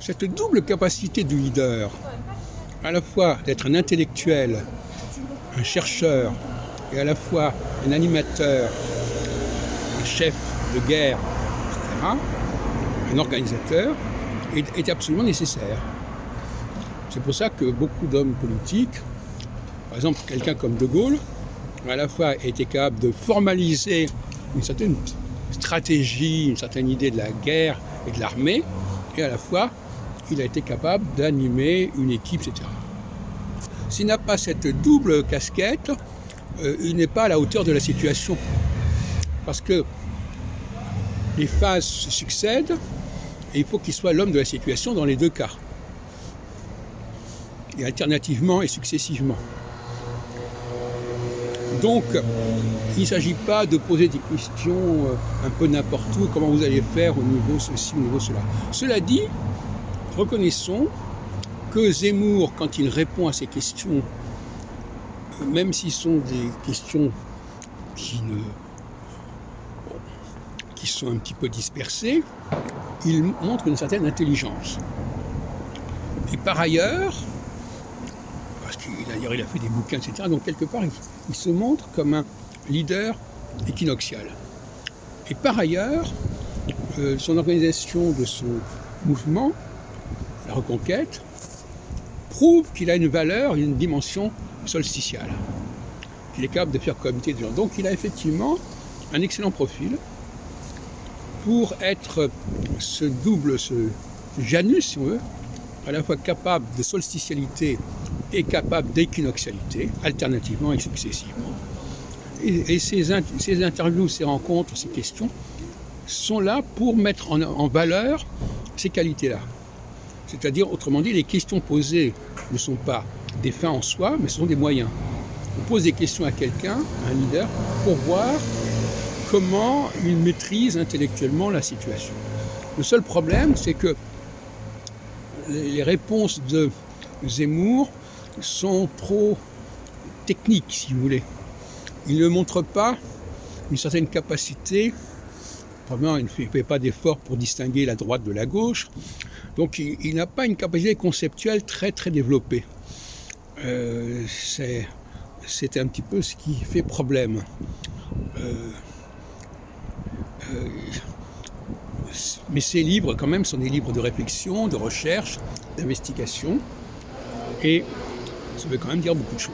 cette double capacité du leader, à la fois d'être un intellectuel, un chercheur, et à la fois un animateur, un chef de guerre, etc., un organisateur, est absolument nécessaire. C'est pour ça que beaucoup d'hommes politiques, par exemple quelqu'un comme De Gaulle, à la fois était capable de formaliser une certaine stratégie, une certaine idée de la guerre et de l'armée, et à la fois il a été capable d'animer une équipe, etc. S'il n'a pas cette double casquette, il n'est pas à la hauteur de la situation. Parce que les phases se succèdent et il faut qu'il soit l'homme de la situation dans les deux cas. Et alternativement et successivement. Donc, il ne s'agit pas de poser des questions un peu n'importe où, comment vous allez faire au niveau ceci, au niveau cela. Cela dit, reconnaissons que Zemmour, quand il répond à ces questions, même si ce sont des questions qui sont un petit peu dispersées, il montre une certaine intelligence. Et par ailleurs, parce qu'il a fait des bouquins, etc., donc quelque part, il se montre comme un leader équinoxial. Et par ailleurs, son organisation de son mouvement, la Reconquête, prouve qu'il a une valeur, une dimension solsticiale, qu'il est capable de faire cohabiter des gens. Donc il a effectivement un excellent profil pour être ce Janus, si on veut, à la fois capable de solsticialité et capable d'équinoxialité, alternativement et successivement. Et ces interviews, ces rencontres, ces questions sont là pour mettre en valeur ces qualités-là. C'est-à-dire, autrement dit, les questions posées ne sont pas des fins en soi, mais ce sont des moyens. On pose des questions à quelqu'un, à un leader, pour voir comment il maîtrise intellectuellement la situation. Le seul problème, c'est que les réponses de Zemmour sont trop techniques, si vous voulez. Il ne montre pas une certaine capacité. Probablement, il ne fait pas d'effort pour distinguer la droite de la gauche. Donc, il n'a pas une capacité conceptuelle très, très développée. C'est un petit peu ce qui fait problème. Mais ces livres, quand même, sont des livres de réflexion, de recherche, d'investigation. Et ça veut quand même dire beaucoup de choses.